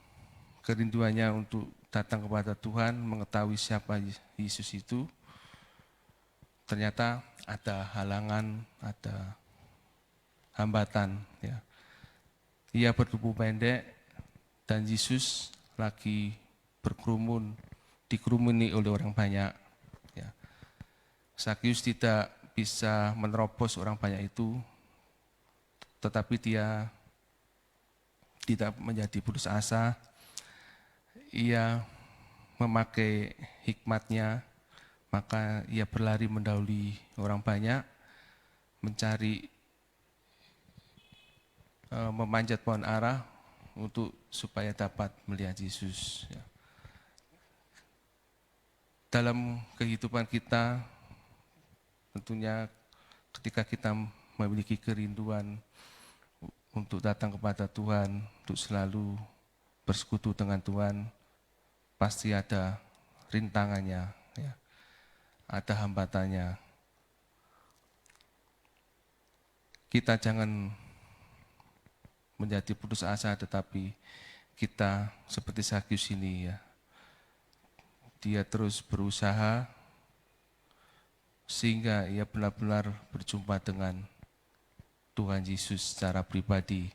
kerinduannya untuk datang kepada Tuhan, mengetahui siapa Yesus itu, ternyata ada halangan, ada hambatan. Ya. Ia bertubuh pendek dan Yesus lagi dikerumuni oleh orang banyak. Ya. Sakius tidak bisa menerobos orang banyak itu, tetapi dia tidak menjadi putus asa. Ia memakai hikmatnya, maka ia berlari mendahului orang banyak, mencari memanjat pohon ara untuk supaya dapat melihat Yesus. Ya. Dalam kehidupan kita, tentunya ketika kita memiliki kerinduan untuk datang kepada Tuhan, untuk selalu bersekutu dengan Tuhan, pasti ada rintangannya, ya. Ada hambatannya. Kita jangan menjadi putus asa, tetapi kita seperti Zakius ini, ya, dia terus berusaha sehingga ia benar-benar berjumpa dengan Tuhan Yesus secara pribadi.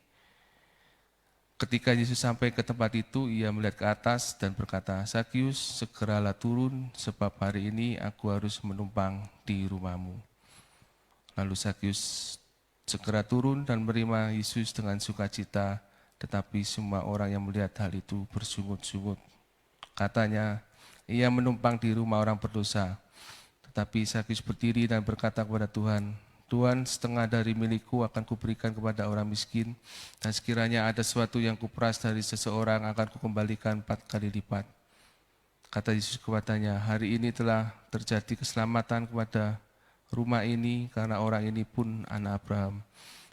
Ketika Yesus sampai ke tempat itu, ia melihat ke atas dan berkata, "Zakius, segeralah turun, sebab hari ini aku harus menumpang di rumahmu." Lalu Zakius segera turun dan menerima Yesus dengan sukacita, tetapi semua orang yang melihat hal itu bersungut-sungut. Katanya, ia menumpang di rumah orang berdosa. Tetapi Zakius berdiri dan berkata kepada Tuhan, "Tuhan, setengah dari milikku akan kuberikan kepada orang miskin, dan sekiranya ada sesuatu yang kuperas dari seseorang akan kukembalikan 4 kali lipat." Kata Yesus kepadanya, "Hari ini telah terjadi keselamatan kepada rumah ini, karena orang ini pun anak Abraham.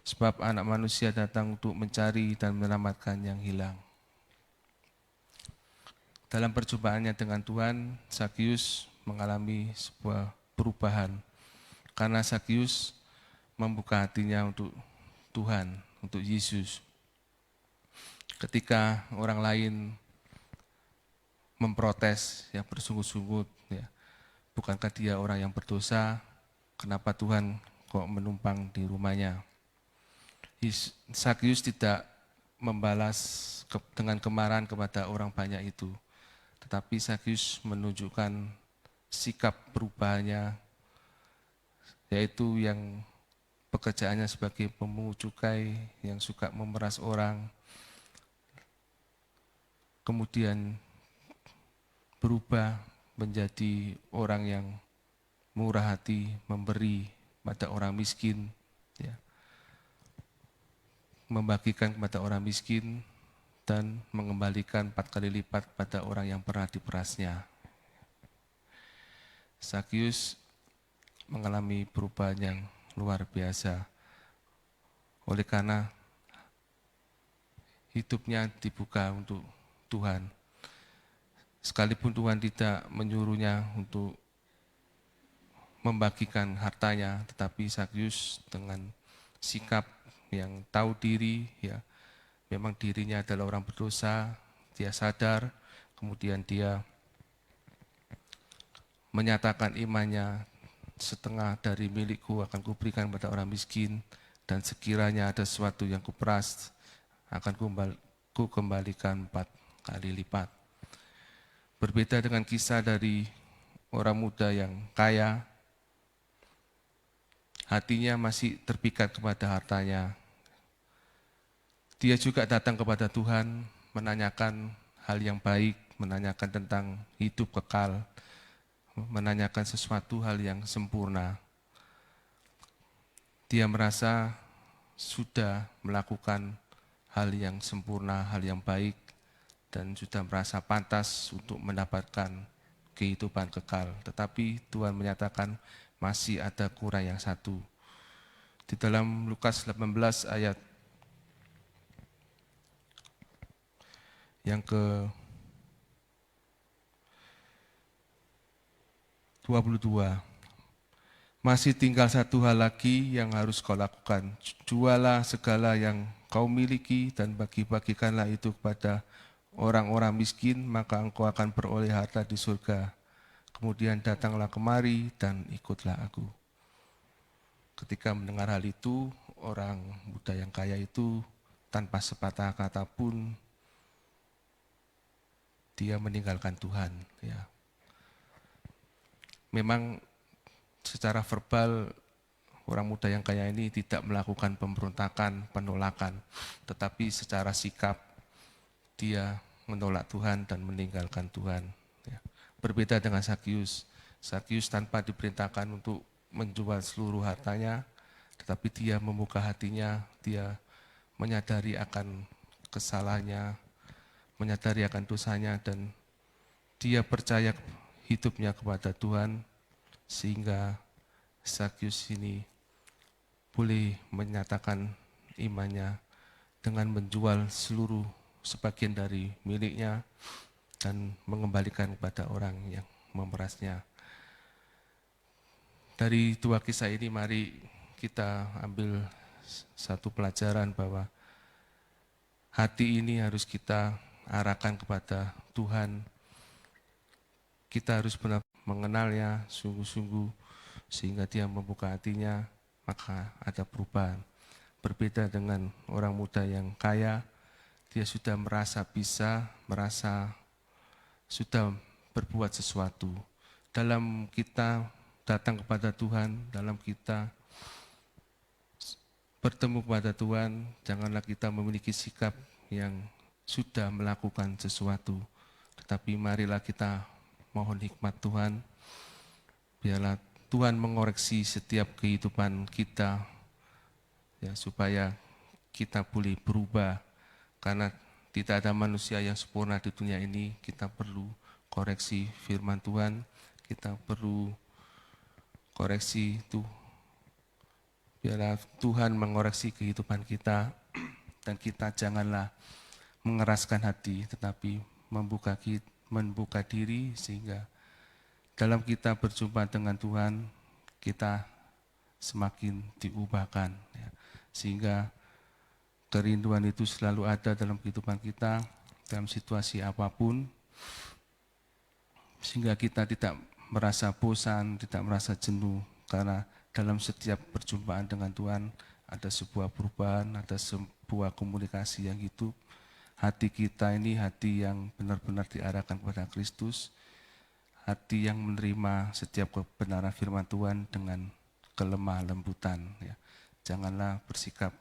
Sebab anak manusia datang untuk mencari dan menyelamatkan yang hilang." Dalam perjumpaannya dengan Tuhan, Zakius mengalami sebuah perubahan. Karena Zakius membuka hatinya untuk Tuhan, untuk Yesus. Ketika orang lain memprotes, yang bersungut-sungut, ya, bukankah dia orang yang berdosa? Kenapa Tuhan kok menumpang di rumahnya? Zakius tidak membalas dengan kemarahan kepada orang banyak itu, tetapi Zakius menunjukkan sikap perubahannya, yaitu yang pekerjaannya sebagai pemungut cukai, yang suka memeras orang, kemudian berubah menjadi orang yang murah hati, memberi pada orang miskin, ya, membagikan kepada orang miskin, dan mengembalikan 4 kali lipat pada orang yang pernah diperasnya. Zakius mengalami perubahan yang luar biasa. Oleh karena hidupnya dibuka untuk Tuhan. Sekalipun Tuhan tidak menyuruhnya untuk membagikan hartanya, tetapi Zakius dengan sikap yang tahu diri, ya, memang dirinya adalah orang berdosa, dia sadar, kemudian dia menyatakan imannya, "Setengah dari milikku akan kuberikan pada orang miskin, dan sekiranya ada sesuatu yang kuperas, akan kukembalikan 4 kali lipat." Berbeda dengan kisah dari orang muda yang kaya, hatinya masih terpikat kepada hartanya. Dia juga datang kepada Tuhan, menanyakan hal yang baik, menanyakan tentang hidup kekal, menanyakan sesuatu hal yang sempurna. Dia merasa sudah melakukan hal yang sempurna, hal yang baik, dan sudah merasa pantas untuk mendapatkan kehidupan kekal. Tetapi Tuhan menyatakan masih ada kurang yang satu. Di dalam Lukas 18 ayat yang ke-22, "Masih tinggal satu hal lagi yang harus kau lakukan. Jualah segala yang kau miliki dan bagi-bagikanlah itu kepada orang-orang miskin, maka engkau akan beroleh harta di surga. Kemudian datanglah kemari dan ikutlah aku." Ketika mendengar hal itu, orang muda yang kaya itu tanpa sepatah kata pun dia meninggalkan Tuhan. Ya. Memang secara verbal orang muda yang kaya ini tidak melakukan pemberontakan, penolakan, tetapi secara sikap dia menolak Tuhan dan meninggalkan Tuhan. Ya. Berbeda dengan Zakius. Zakius tanpa diperintahkan untuk menjual seluruh hartanya, tetapi dia membuka hatinya, dia menyadari akan kesalahannya, menyadari akan dosanya, dan dia percaya hidupnya kepada Tuhan, sehingga Zakius ini boleh menyatakan imannya dengan menjual seluruh sebagian dari miliknya dan mengembalikan kepada orang yang memerasnya. Dari dua kisah ini mari kita ambil satu pelajaran bahwa hati ini harus kita arahkan kepada Tuhan. Kita harus benar mengenalnya sungguh-sungguh sehingga dia membuka hatinya, maka ada perubahan. Berbeda dengan orang muda yang kaya, dia sudah merasa bisa, merasa sudah berbuat sesuatu. Dalam kita datang kepada Tuhan, dalam kita bertemu kepada Tuhan, janganlah kita memiliki sikap yang sudah melakukan sesuatu. Tetapi marilah kita mohon hikmat Tuhan, biarlah Tuhan mengoreksi setiap kehidupan kita, ya, supaya kita boleh berubah. Karena tidak ada manusia yang sempurna di dunia ini, kita perlu koreksi firman Tuhan, kita perlu koreksi itu. Biarlah Tuhan mengoreksi kehidupan kita, dan kita janganlah mengeraskan hati, tetapi membuka diri sehingga dalam kita berjumpa dengan Tuhan, kita semakin diubahkan, ya. Sehingga kerinduan itu selalu ada dalam kehidupan kita, dalam situasi apapun, sehingga kita tidak merasa bosan, tidak merasa jenuh, karena dalam setiap perjumpaan dengan Tuhan ada sebuah perubahan, ada sebuah komunikasi yang hidup. Hati kita ini hati yang benar-benar diarahkan kepada Kristus, hati yang menerima setiap kebenaran firman Tuhan dengan kelemah lembutan. Ya. Janganlah bersikap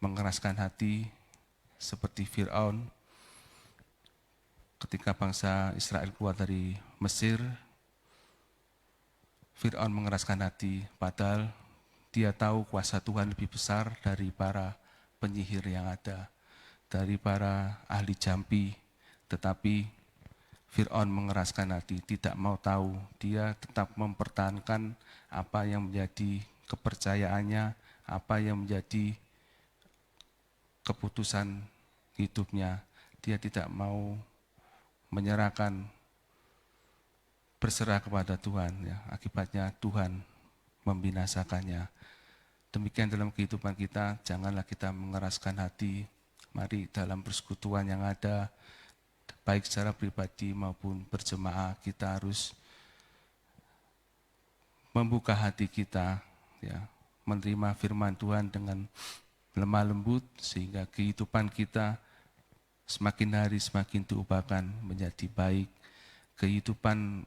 mengeraskan hati seperti Fir'aun ketika bangsa Israel keluar dari Mesir. Fir'aun mengeraskan hati, padahal dia tahu kuasa Tuhan lebih besar dari para penyihir yang ada, dari para ahli jampi, tetapi Fir'aun mengeraskan hati, tidak mau tahu. Dia tetap mempertahankan apa yang menjadi kepercayaannya, apa yang menjadi keputusan hidupnya. Dia tidak mau menyerahkan, berserah kepada Tuhan. Ya. Akibatnya Tuhan membinasakannya. Demikian dalam kehidupan kita, janganlah kita mengeraskan hati. Mari dalam persekutuan yang ada, baik secara pribadi maupun berjemaah, kita harus membuka hati kita, ya, menerima firman Tuhan dengan lemah lembut, sehingga kehidupan kita semakin hari semakin diubahkan menjadi baik. Kehidupan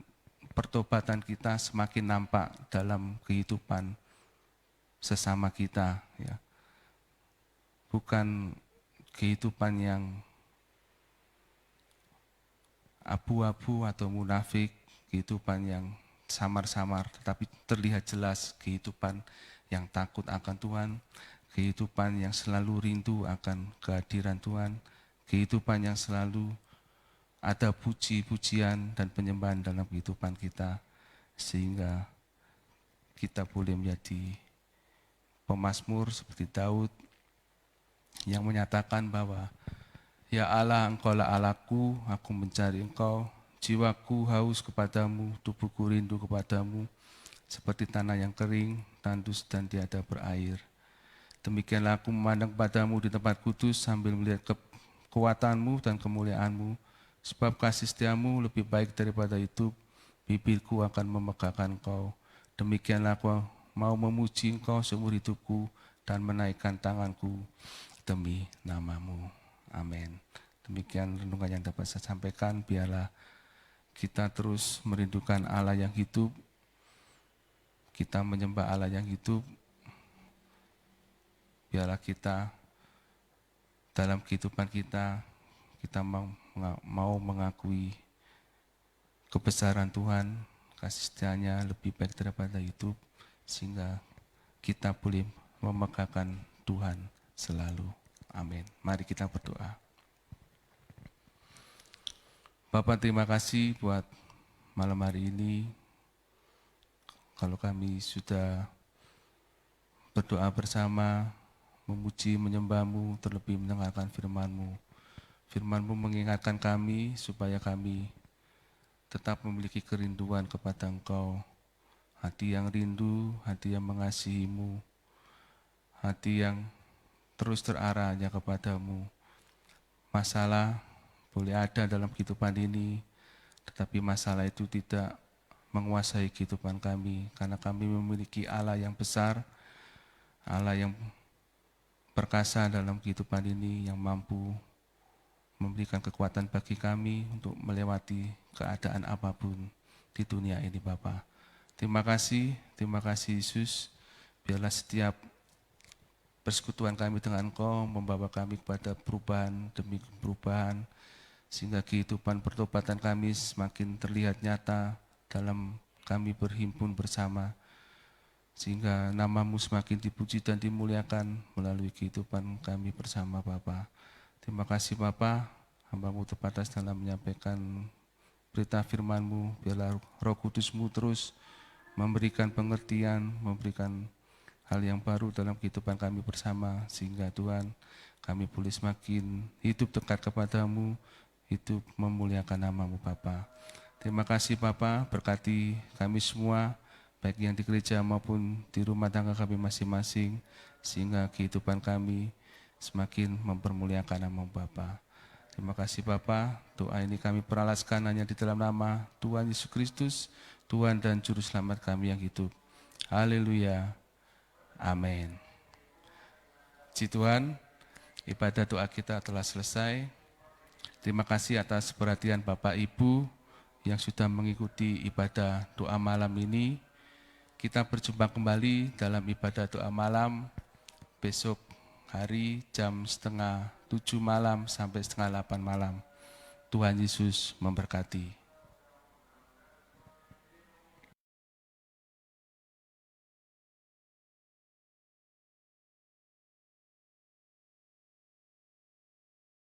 pertobatan kita semakin nampak dalam kehidupan sesama kita, ya. Bukan kehidupan yang abu-abu atau munafik, kehidupan yang samar-samar, tetapi terlihat jelas kehidupan yang takut akan Tuhan, kehidupan yang selalu rindu akan kehadiran Tuhan, kehidupan yang selalu ada puji-pujian dan penyembahan dalam kehidupan kita, sehingga kita boleh menjadi pemazmur seperti Daud yang menyatakan bahwa Ya Allah, Engkaulah Allahku, aku mencari Engkau, jiwaku haus kepadamu, tubuhku rindu kepadamu, seperti tanah yang kering, tandus dan tiada berair. Demikianlah aku memandang kepadamu di tempat kudus sambil melihat kekuatanmu dan kemuliaanmu, sebab kasih setiamu lebih baik daripada hidup, bibirku akan memegahkan Engkau. Demikianlah aku mau memuji Engkau seumur hidupku dan menaikkan tanganku demi nama-Mu. Amin. Demikian renungan yang dapat saya sampaikan. Biarlah kita terus merindukan Allah yang hidup. kita menyembah Allah yang hidup. Biarlah kita dalam kehidupan kita mau mengakui kebesaran Tuhan, kasih setianya lebih baik daripada hidup, sehingga kita boleh memegahkan Tuhan selalu. Amin. Mari kita berdoa. Bapak, terima kasih buat malam hari ini. Kalau kami sudah berdoa bersama, memuji, menyembah-Mu, terlebih mendengarkan firman-Mu. Firman-Mu mengingatkan kami supaya kami tetap memiliki kerinduan kepada Engkau. Hati yang rindu, hati yang mengasihi-Mu, hati yang terus terarah hanya kepadamu. Masalah boleh ada dalam kehidupan ini, tetapi masalah itu tidak menguasai kehidupan kami, karena kami memiliki Allah yang besar, Allah yang perkasa dalam kehidupan ini, yang mampu memberikan kekuatan bagi kami untuk melewati keadaan apapun di dunia ini, Bapa. Terima kasih Yesus. Biarlah setiap persekutuan kami dengan Engkau membawa kami kepada perubahan demi perubahan, sehingga kehidupan pertobatan kami semakin terlihat nyata dalam kami berhimpun bersama, sehingga nama-Mu semakin dipuji dan dimuliakan melalui kehidupan kami bersama, Bapa. Terima kasih Bapa, hamba-Mu terbatas dalam menyampaikan berita firman-Mu. Biarlah Roh Kudus-Mu terus memberikan pengertian, memberikan hal yang baru dalam kehidupan kami bersama, sehingga Tuhan, kami boleh semakin hidup dekat kepada-Mu, hidup memuliakan nama-Mu Bapa. Terima kasih Bapa, berkati kami semua, baik yang di gereja maupun di rumah tangga kami masing-masing, sehingga kehidupan kami semakin mempermuliakan nama Bapa. Terima kasih Bapa, doa ini kami peralaskan hanya di dalam nama Tuhan Yesus Kristus, Tuhan dan Juru Selamat kami yang hidup. Haleluya. Amin. Puji Tuhan, ibadah doa kita telah selesai. Terima kasih atas perhatian Bapak Ibu yang sudah mengikuti ibadah doa malam ini. Kita berjumpa kembali dalam ibadah doa malam besok hari jam 6:30 malam sampai 7:30 malam. Tuhan Yesus memberkati.